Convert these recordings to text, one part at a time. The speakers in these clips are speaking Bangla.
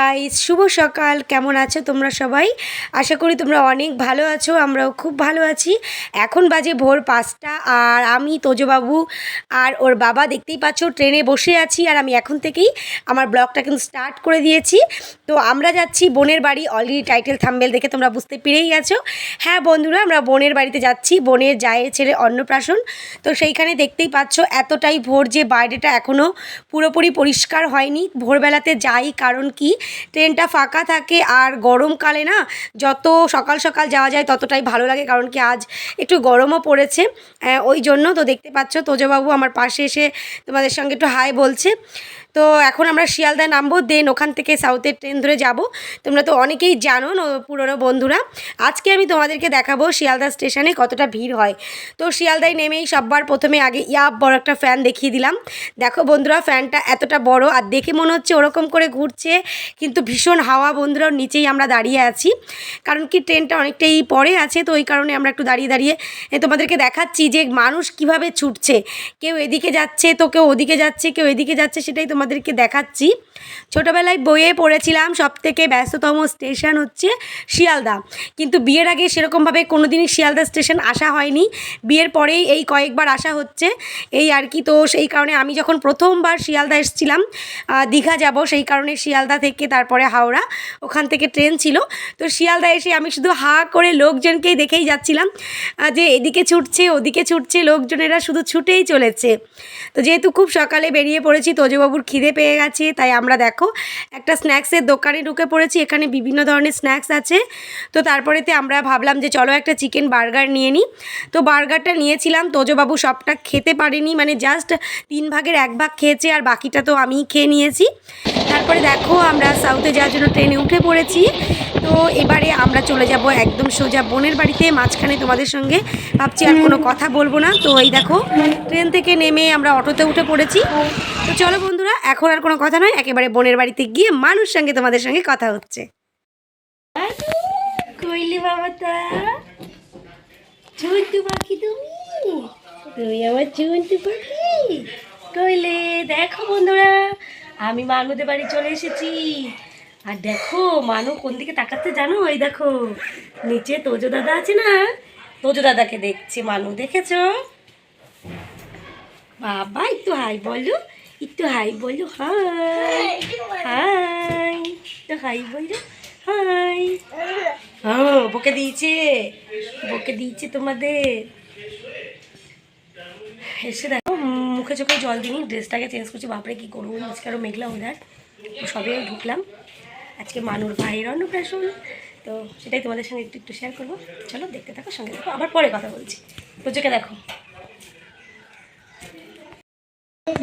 গাইস, শুভ সকাল। কেমন আছো তোমরা সবাই? আশা করি তোমরা অনেক ভালো আছো, আমরাও খুব ভালো আছি। এখন বাজে ভোর 5টা আর আমি তোজবাবু আর ওর বাবা দেখতেই পাচ্ছ ট্রেনে বসে আছি। আর আমি এখন থেকেই আমার ব্লগটা কিন্তু স্টার্ট করে দিয়েছি। তো আমরা যাচ্ছি বোনের বাড়ি। অলরেডি টাইটেল থাম্বনেল দেখে তোমরা বুঝতে পেরেই গেছো। হ্যাঁ বন্ধুরা, আমরা বোনের বাড়িতে যাচ্ছি, বোনের জায়ের ছেলে অন্নপ্রাশন। তো সেইখানে দেখতেই পাচ্ছ এতটাই ভোর যে বাইরেটা এখনও পুরোপুরি পরিষ্কার হয়নি। ভোরবেলাতে যাই কারণ কি ট্রেনটা ফাঁকা থাকে আর গরমকালে না যত সকাল সকাল যাওয়া যায় ততটাই ভালো লাগে, কারণ কি আজ একটু গরমও পড়েছে। ওই জন্য তো দেখতে পাচ্ছ তোজবাবু আমার পাশে এসে তোমাদের সঙ্গে একটু হাই বলছে। তো এখন আমরা শিয়ালদায় নামবো, দেন ওখান থেকে সাউথের ট্রেন ধরে যাব। তোমরা তো অনেকেই জানো পুরনো বন্ধুরা। আজকে আমি তোমাদেরকে দেখাবো শিয়ালদা স্টেশনে কতটা ভিড় হয়। তো শিয়ালদায় নেমেই সববার প্রথমে আগে বড় একটা ফ্যান দেখিয়ে দিলাম। দেখো বন্ধুরা, ফ্যানটা এতটা বড় আর দেখে মনে হচ্ছে ওরকম করে ঘুরছে, কিন্তু ভীষণ হাওয়া বন্ধুরা। নিচেই আমরা দাঁড়িয়ে আছি কারণ কি ট্রেনটা অনেকটাই পরে আছে, তো ওই কারণে আমরা একটু দাঁড়িয়ে দাঁড়িয়ে তোমাদেরকে দেখাচ্ছি যে মানুষ কিভাবে ছুটছে। কেউ এদিকে যাচ্ছে তো কেউ ওদিকে যাচ্ছে, কেউ এদিকে যাচ্ছে, সেটাই তোমাদেরকে দেখাচ্ছি। ছোটোবেলায় বইয়ে পড়েছিলাম সবথেকে ব্যস্ততম স্টেশন হচ্ছে শিয়ালদা, কিন্তু বিয়ের আগে সেরকমভাবে কোনো দিনই শিয়ালদা স্টেশন আসা হয়নি। বিয়ের পরেই এই কয়েকবার আসা হচ্ছে এই আর কি। তো সেই কারণে আমি যখন প্রথমবার শিয়ালদা এসেছিলাম দীঘা যাব, সেই কারণে শিয়ালদা থেকে তারপরে হাওড়া, ওখান থেকে ট্রেন ছিল। তো শিয়ালদা এসে আমি শুধু হাঁ করে লোকজনকেই দেখেই যাচ্ছিলাম যে এদিকে ছুটছে ওদিকে ছুটছে, লোকজনেরা শুধু ছুটেই চলেছে। তো যেহেতু খুব সকালে বেরিয়ে পড়েছি, তোজবাবুর খিদে পেয়ে গেছে, তাই আমরা দেখো একটা স্ন্যাক্সের দোকানে ঢুকে পড়েছি। এখানে বিভিন্ন ধরনের স্ন্যাক্স আছে। তো তারপরেতে আমরা ভাবলাম যে চলো একটা চিকেন বার্গার নিয়ে নিই। তো বার্গারটা নিয়েছিলাম, তোজবাবু সবটা খেতে পারেনি, মানে জাস্ট 3 ভাগের 1 ভাগ খেয়েছে আর বাকিটা তো আমিই খেয়ে নিয়েছি। তারপরে দেখো আমরা সাউথে যাওয়ার জন্য ট্রেনে উঠে পড়েছি। তো এবারে আমরা চলে যাব একদম সোজা বোনের বাড়িতে। মাঝখানে তোমাদের সঙ্গে ভাবছি আর কোনো কথা বলবো না। তো এই দেখো ট্রেন থেকে নেমে আমরা অটোতে উঠে পড়েছি। তো চলো বন্ধুরা, এখন আর কোনো কথা নয়, একেবারে বোনের বাড়িতে গিয়ে মানুষ সঙ্গে তোমাদের সঙ্গে কথা হচ্ছে। কইলি বাবাটা চুন্টু পাখি, তুমি আমার চুন্টু পাখি কইলে। দেখো বন্ধুরা, আমি মানুদের বাড়ি চলে এসেছি। আর দেখো মানু কোন দিকে তাকাচ্ছে জানো? ওই দেখো নিচে তোজো দাদা আছে না, তোজো দাদাকে দেখছে মানু, দেখেছো? বাবা একটু হাই বলো, একটু হাই বলো, হাই হাই, একটু হাই বলো, হাই। হ্যাঁ বকে দিয়েছে, বকে দিয়েছে তোমাদের। এসে দেখো মুখে চোখে জল দিনি, ড্রেসটাকে চেঞ্জ করছি। বাপরে কী করবো, আজকে আরও মেঘলা ওয়েদার। সবে ঢুকলাম, আজকে মানুর ভাইয়ের অন্নপ্রাশন, তো সেটাই তোমাদের সঙ্গে একটু একটু শেয়ার করবো। চলো দেখতে থাকো, সঙ্গে দেখো, আবার পরে কথা বলছি। তোজোকে দেখো,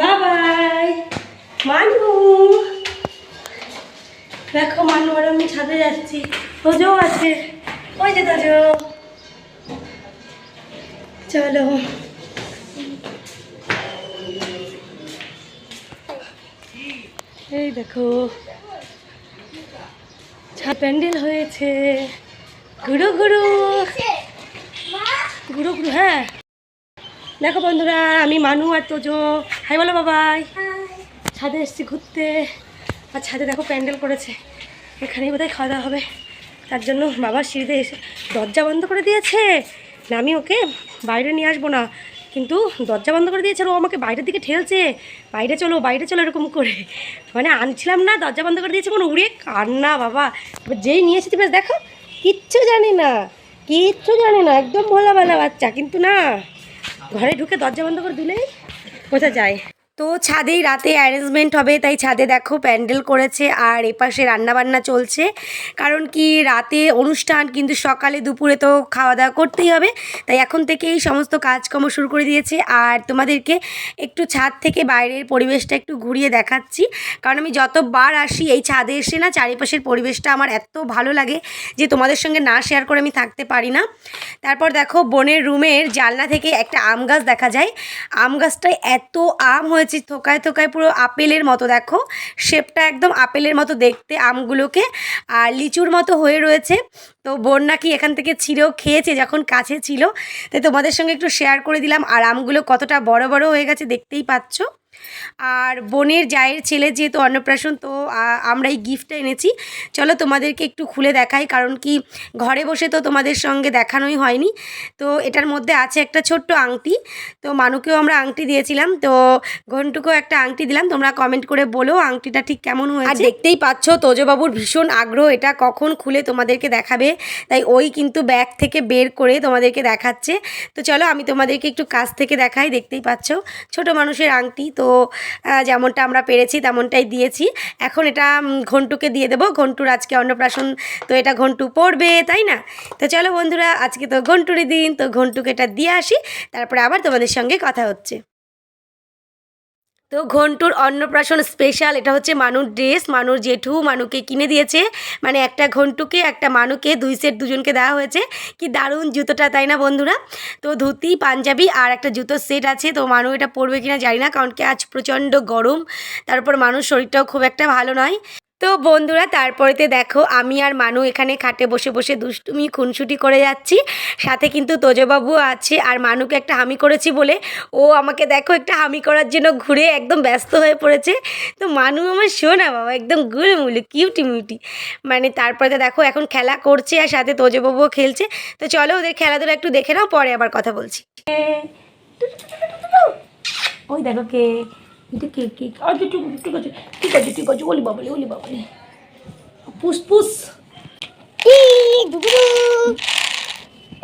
বাবাই মানু। দেখো মানু আর আমি ছাদে যাচ্ছি, তোজো আছে ওই যে তোজো। চলো এই দেখো প্যান্ডেল হয়েছে, ঘুরো ঘুরো ঘুরো ঘুরো। হ্যাঁ দেখো বন্ধুরা, আমি মানু আর তোজো, হাই বলো বাবাই। ছাদে এসেছি ঘুরতে, আর ছাদে দেখো প্যান্ডেল করেছে, এখানেই বোধহয় খাওয়া দাওয়া হবে। তার জন্য বাবা সিঁড়িতে এসে দরজা বন্ধ করে দিয়েছে। না আমি ওকে বাইরে নিয়ে আসবো না, কিন্তু দরজা বন্ধ করে দিয়েছে, ও আমাকে বাইরের দিকে ঠেলছে, বাইরে চলো বাইরে চলো এরকম করে। মানে আনছিলাম না, দরজা বন্ধ করে দিয়েছে, কোনো উড়ে কান্না বাবা। যেই নিয়ে এসেছি বেশ দেখো কিচ্ছু জানে না, কিচ্ছু জানে না, একদম ভোলা ভালা বাচ্চা, কিন্তু না ঘরে ঢুকে দরজা বন্ধ করে দিলেই বোঝা যায়। তো ছাদেই রাতে অ্যারেঞ্জমেন্ট হবে, তাই ছাদে দেখো প্যান্ডেল করেছে আর এপাশে রান্নাবান্না চলছে। কারণ কি রাতে অনুষ্ঠান, কিন্তু সকালে দুপুরে তো খাওয়া দাওয়া করতেই হবে, তাই এখন থেকেই সমস্ত কাজকর্ম শুরু করে দিয়েছে। আর তোমাদেরকে একটু ছাদ থেকে বাইরের পরিবেশটা একটু ঘুরিয়ে দেখাচ্ছি, কারণ আমি যতবার আসি এই ছাদে এসে না চারিপাশের পরিবেশটা আমার এত ভালো লাগে যে তোমাদের সঙ্গে না শেয়ার করে আমি থাকতে পারি না। তারপর দেখো বোনের রুমের জানলা থেকে একটা আম গাছ দেখা যায়। আম গাছটায় এত আম হয়েছে থোকায় থোকায়, পুরো আপেলের মতো, দেখো শেপটা একদম আপেলের মতো দেখতে আমগুলোকে, আর লিচুর মতো হয়ে রয়েছে। তো বোন নাকি এখান থেকে ছিঁড়েও খেয়েছে যখন কাছে ছিল, তাই তোমাদের সঙ্গে একটু শেয়ার করে দিলাম। আর আমগুলো কতটা বড় বড় হয়ে গেছে দেখতেই পাচ্ছ। আর বোনের জায়ের ছেলে যেহেতু অন্নপ্রাশন, তো আমরা এই গিফটটা এনেছি। চলো তোমাদেরকে একটু খুলে দেখাই, কারণ কি ঘরে বসে তো তোমাদের সঙ্গে দেখানোই হয়নি। তো এটার মধ্যে আছে একটা ছোট্ট আংটি, তো মানুকেও আমরা আংটি দিয়েছিলাম, তো ঘন্টুকেও একটা আংটি দিলাম। তোমরা কমেন্ট করে বলো আংটিটা ঠিক কেমন হয়েছে। আর দেখতেই পাচ্ছ তোজবাবুর ভীষণ আগ্রহ এটা কখন খুলে তোমাদেরকে দেখাবে, তাই ওই কিন্তু ব্যাগ থেকে বের করে তোমাদেরকে দেখাচ্ছে। তো চলো আমি তোমাদেরকে একটু কাছ থেকে দেখাই। দেখতেই পাচ্ছ ছোট মানুষের আংটি, তো যেমনটা আমরা পেরেছি তেমনটাই দিয়েছি। এখন এটা ঘন্টুকে দিয়ে দেবো, ঘন্টুর আজকে অন্নপ্রাশন, তো এটা ঘন্টু পড়বে, তাই না? তো চলো বন্ধুরা, আজকে তো ঘন্টুরই দিন, তো ঘন্টুকে এটা দিয়ে আসি, তারপরে আবার তোমাদের সঙ্গে কথা হচ্ছে। তো ঘন্টুর অন্নপ্রাশন স্পেশাল এটা হচ্ছে মানুর ড্রেস, মানুর জেঠু মানুকে কিনে দিয়েছে, মানে একটা ঘন্টুকে একটা মানুকে 2 সেট দুজনকে দেওয়া হয়েছে। কি দারুণ জুতোটা, তাই না বন্ধুরা? তো ধুতি পাঞ্জাবি আর একটা জুতোর সেট আছে। তো মানু এটা পরবে কিনা জানি না, কারণ কি আজ প্রচণ্ড গরম, তারপর মানুষ শরীরটাও খুব একটা ভালো নয়। তো বন্ধুরা তারপরেতে দেখো আমি আর মানু এখানে খাটে বসে বসে দুষ্টুমি খুনসুটি করে যাচ্ছি, সাথে কিন্তু তোজবাবু আছে। আর মানুকে একটা হামি করেছি বলে ও আমাকে দেখো একটা হামি করার জন্য ঘুরে একদম ব্যস্ত হয়ে পড়েছে। তো মানু আমার শোনা বাবা একদম গুলমুলি কিউটি মিউটি, মানে তারপরে দেখো এখন খেলা করছে আর সাথে তোজবাবুও খেলছে। তো চলো ওদের খেলাধুলা একটু দেখে নাও, পরে আবার কথা বলছি। ওই দেখো কে, এটা কে কে, আচ্ছা ঠিক আছে ঠিক আছে ঠিক আছে, ওলি বাবালি পুস পুস।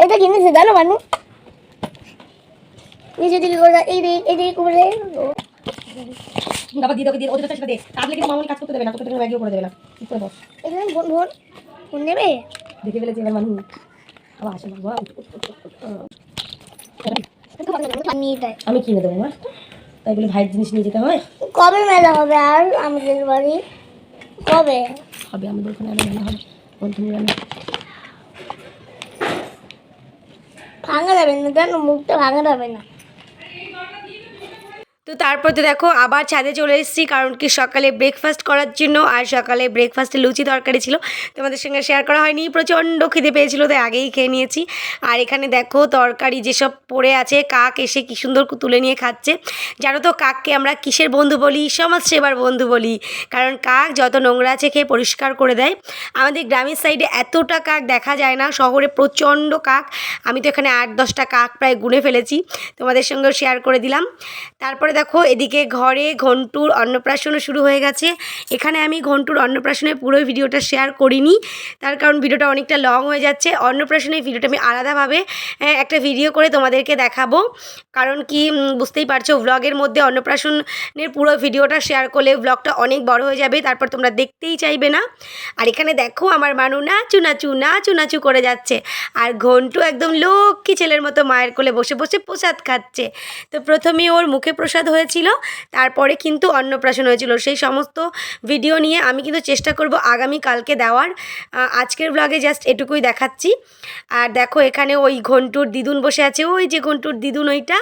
এটা কিনেছে জানো মানু, এই যে দিকে করে এই দিকে করে বাবা দিদকে দিয়ে ওদের কাছে দে, তাহলে কিন্তু মামুনি কাজ করতে দেবে না, তোকে তো ব্যাগও করে দেবে না। ঠিক করে বস, এখানে ফোন নেবে দেখে ফেলেছে এবার মানু। আবার আসে বাবা, আমি কিনে দেবো মা, তাই বলে ভাইয়ের জিনিস নিয়ে যেতে হয়। কবে মেলা হবে আর আমাদের বাড়ি কবে হবে? আমাদের ওখানে আরো মেলা হবে, বন্ধু মেলা। ভাঙা যাবে না জানো, মুখটা ভাঙা যাবে না। তো তারপর তো দেখো আবার ছাদে চলে এসেছি, কারণ কি সকালে ব্রেকফাস্ট করার জন্য। আর সকালে ব্রেকফাস্টে লুচি তরকারি ছিল, তোমাদের সঙ্গে শেয়ার করা হয়নি, প্রচণ্ড খিদে পেয়েছিলো তাই আগেই খেয়ে নিয়েছি। আর এখানে দেখো তরকারি যেসব পড়ে আছে, কাক এসে কী সুন্দর তুলে নিয়ে খাচ্ছে। জানো তো কাককে আমরা কিসের বন্ধু বলি? সমাজসেবার বন্ধু বলি, কারণ কাক যত নোংরা আছে খেয়ে পরিষ্কার করে দেয়। আমাদের গ্রামের সাইডে এতটা কাক দেখা যায় না, শহরে প্রচণ্ড কাক। আমি তো এখানে 8-10টা কাক প্রায় গুনে ফেলেছি, তোমাদের সঙ্গেও শেয়ার করে দিলাম। তারপরে দেখো এদিকে ঘরে ঘন্টুর অন্নপ্রাশনও শুরু হয়ে গেছে। এখানে আমি ঘন্টুর অন্নপ্রাশনের পুরো ভিডিওটা শেয়ার করিনি, তার কারণ ভিডিওটা অনেকটা লং হয়ে যাচ্ছে। অন্নপ্রাশনের ভিডিওটা আমি আলাদাভাবে একটা ভিডিও করে তোমাদেরকে দেখাবো, কারণ কি বুঝতেই পারছো ব্লগের মধ্যে অন্নপ্রাশনের পুরো ভিডিওটা শেয়ার করলে ব্লগটা অনেক বড় হয়ে যাবে, তারপর তোমরা দেখতেই চাইবে না। আর এখানে দেখো আমার মানু নাচু নাচু নাচু নাচু করে যাচ্ছে, আর ঘন্টু একদম লক্ষ্মী ছেলের মতো মায়ের কোলে বসে বসে প্রসাদ খাচ্ছে। তো প্রথমে ওর মুখে প্রসাদ হয়েছিল, তারপরে কিন্তু অন্নপ্রাশন হয়েছিল। সেই সমস্ত ভিডিও নিয়ে আমি কিন্তু চেষ্টা করব আগামী কালকে দেওয়ার। আজকের ব্লগে জাস্ট এটুকুই দেখাচ্ছি। আর দেখো এখানে ওই ঘন্টুর দিদুন বসে আছে, ওই যে ঘন্টুর দিদুন ওইটা,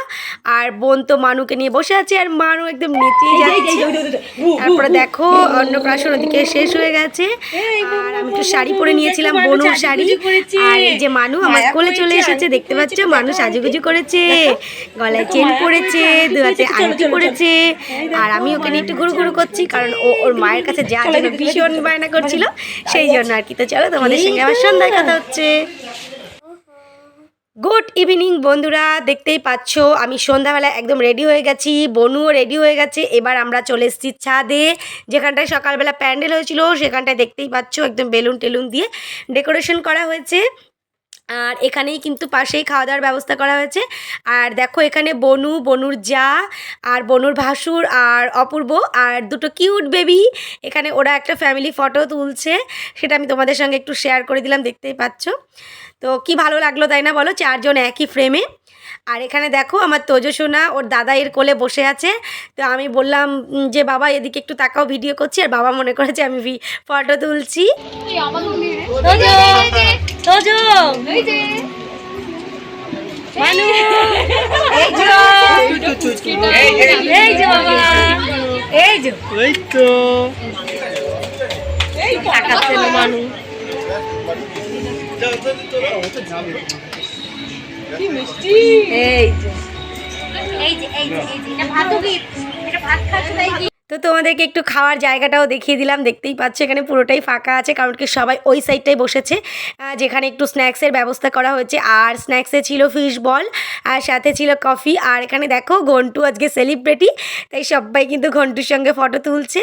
আর বোন তো মানুকে নিয়ে বসে আছে, আর মানু একদম নেচেই যাচ্ছে। তারপরে দেখো অন্নপ্রাশন ওদিকে শেষ হয়ে গেছে, আর আমি একটু শাড়ি পরে নিয়েছিলাম, বনুর শাড়ি। আর এই যে মানু আমার কোলে চলে এসেছে, দেখতে পাচ্ছ মানু সাজুগুজু করেছে, গলায় চেন পরেছে, দু হাতে আংটি পরেছে। আর আমি ওকে নিয়ে একটু ঘুরু ঘুরু করছি, কারণ ও ওর মায়ের কাছে যাওয়ার জন্য ভীষণ বায়না করছিল, সেই জন্য আর কি। তো চলো তোমাদের সঙ্গে আমার সন্ধ্যায় কথা হচ্ছে। গুড ইভিনিং বন্ধুরা, দেখতেই পাচ্ছ আমি সন্ধ্যাবেলা একদম রেডি হয়ে গেছি, বনুও রেডি হয়ে গেছে। এবার আমরা চলে এসেছি ছাদে, যেখানটায় সকালবেলা প্যান্ডেল হয়েছিল সেখানটায় দেখতেই পাচ্ছ একদম বেলুন টেলুন দিয়ে ডেকোরেশন করা হয়েছে। আর এখানেই কিন্তু পাশেই খাওয়া দাওয়ার ব্যবস্থা করা হয়েছে। আর দেখো এখানে বনুর জা আর বনুর ভাসুর আর অপূর্ব আর দুটো কিউট বেবি, এখানে ওরা একটা ফ্যামিলি ফটো তুলছে, সেটা আমি তোমাদের সঙ্গে একটু শেয়ার করে দিলাম, দেখতেই পাচ্ছ। তো কি ভালো লাগলো তাই না বলো, 4 জন একই ফ্রেমে। আর এখানে দেখো আমার তোজো সোনা ওর দাদা এর কোলে বসে আছে। তো আমি বললাম যে বাবা এদিকে একটু তাকাও, ভিডিও করছি, আর বাবা মনে করেছে আমি ফটো তুলছি। মানু কি মিষ্টি, এই যে এটা ভাতু গিফট, এটা তো তোমাদেরকে একটু খাওয়ার জায়গাটাও দেখিয়ে দিলাম, দেখতেই পাচ্ছ এখানে পুরোটাই ফাঁকা আছে, কারণ কি সবাই ওই সাইডটাই বসেছে, যেখানে একটু স্ন্যাক্সের ব্যবস্থা করা হয়েছে। আর স্ন্যাক্সে ছিল ফিশ বল, আর সাথে ছিল কফি। আর এখানে দেখো ঘন্টু আজকে সেলিব্রিটি, তাই সবাই কিন্তু ঘন্টুর সঙ্গে ফটো তুলছে।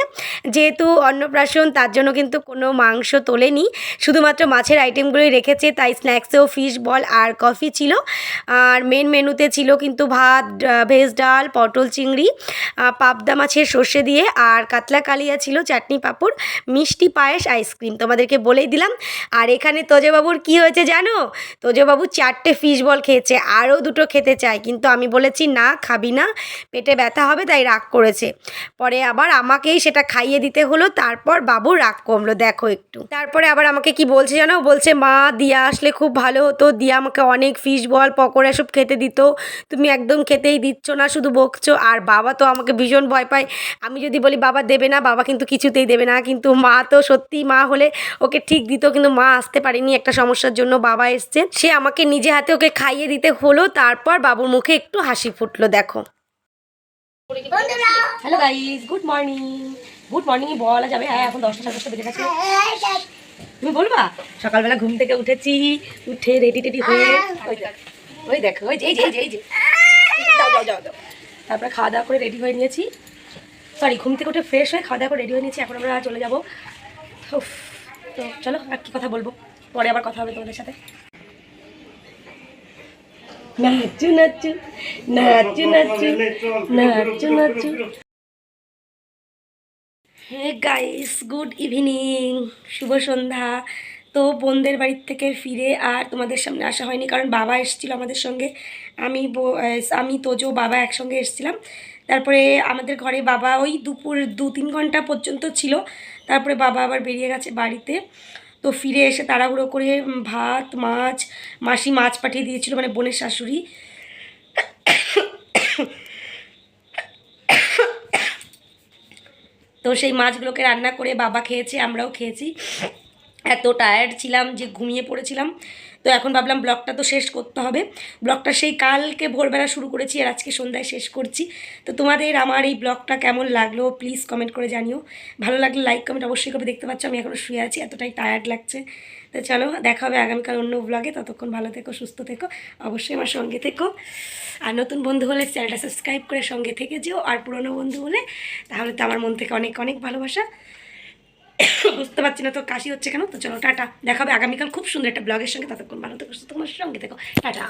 যেহেতু অন্নপ্রাশন, তার জন্য কিন্তু কোনো মাংস তোলেনি, শুধুমাত্র মাছের আইটেমগুলোই রেখেছে, তাই স্ন্যাক্সেও ফিশ বল আর কফি ছিল। আর মেন মেনুতে ছিল কিন্তু ভাত, ভেজ ডাল, পটল চিংড়ি, পাবদা মাছের সর্ষে দিয়ে, আর কাতলা কালিয়া ছিল, চাটনি পাঁপড়, মিষ্টি পায়েস, আইসক্রিম। তোমাদেরকে বলেই দিলাম। আর এখানে তোজবাবুর কি হয়েছে জানো? তোজবাবু 4টে ফিশ বল খেয়েছে, আরও 2টো খেতে চায়, কিন্তু আমি বলেছি না খাবি না, পেটে ব্যথা হবে, তাই রাগ করেছে। পরে আবার আমাকেই সেটা খাইয়ে দিতে হলো, তারপর বাবুর রাগ কমলো, দেখো একটু। তারপরে আবার আমাকে কি বলছে জানো? বলছে মা দিয়া আসলে খুব ভালো হতো, দিয়া আমাকে অনেক ফিশ বল পকোড়া সব খেতে দিত, তুমি একদম খেতেই দিচ্ছ না, শুধু বকছো। আর বাবা তো আমাকে ভীষণ ভয় পায়, আমি যদি বলি বাবা দেবে না, বাবা কিন্তু কিছুতেই দেবে না। কিন্তু মা তো সত্যি, মা হলে ওকে ঠিক দিত, কিন্তু মা আসতে পারেনি একটা সমস্যার জন্য, বাবা এসছে, সে আমাকে নিজে হাতে ওকে খাইয়ে দিতে হলো। তারপর বাবুর মুখে একটু হাসি ফুটলো, দেখো। Hello guys, good morning. Good morning বলা যাবে? হ্যাঁ, এখন 10টা 10:30 বেজে গেছে। তুমি বলবা? সকালবেলা ঘুম থেকে উঠেছি, উঠে রেডি টেডি হয়ে ওই দেখো, ওই যে এই যে যাও যাও যাও যাও। তারপরে খাওয়া দাওয়া করে রেডি হয়ে নিয়েছি, সরি ঘুম থেকে উঠে ফ্রেশ হয়ে খাওয়া দাওয়া করে রেডি হয়ে নিয়েছি। এখন আমরা চলে যাবো। তো চলো, আর কি কথা বলবো, পরে আবার কথা হবে তোমাদের সাথে। নাচু নাচু নাচু নাচু নাচু নাচু। হে গাইস, গুড ইভিনিং, শুভ সন্ধ্যা। তো বোনদের বাড়ির থেকে ফিরে আর তোমাদের সামনে আসা হয়নি, কারণ বাবা এসেছিল আমাদের সঙ্গে। আমি তোজো বাবা একসঙ্গে এসেছিলাম। তারপরে আমাদের ঘরে বাবা ওই দুপুর 2-3 ঘন্টা পর্যন্ত ছিল, তারপরে বাবা আবার বেরিয়ে গেছে বাড়িতে। তো ফিরে এসে তাড়াহুড়ো করে ভাত, মাছ, মাসি মাছ পাঠিয়ে দিয়েছিল, মানে বোনের শাশুড়ি। তো সেই মাছগুলোকে রান্না করে বাবা খেয়েছে, আমরাও খেয়েছি। এত টায়ার্ড ছিলাম যে ঘুমিয়ে পড়েছিলাম। তো এখন ভাবলাম ব্লগটা তো শেষ করতে হবে। ব্লগটা সেই কালকে ভোরবেলা শুরু করেছি, আর আজকে সন্ধ্যায় শেষ করছি। তো তোমাদের আমার এই ব্লগটা কেমন লাগলো প্লিজ কমেন্ট করে জানিও। ভালো লাগলে লাইক কমেন্ট অবশ্যই করে। দেখতে পাচ্ছ আমি এখনও শুয়ে আছি, এতটাই টায়ার্ড লাগছে। তো চলো, দেখা হবে আগামীকাল অন্য ব্লগে। ততক্ষণ ভালো থেকো, সুস্থ থেকো, অবশ্যই আমার সঙ্গে থেকো। আর নতুন বন্ধু হলে চ্যানেলটা সাবস্ক্রাইব করে সঙ্গে থেকে যেও। আর পুরনো বন্ধু হলে তাহলে তো আমার মন থেকে অনেক অনেক ভালোবাসা। বুঝতে পারছি না তো কাশি হচ্ছে কেন। তো চলো টাটা, দেখাবে আগামীকাল খুব সুন্দর একটা ব্লগের সঙ্গে। ততক্ষণ ভালো থেকো, তোমার সঙ্গে থেকো, টাটা।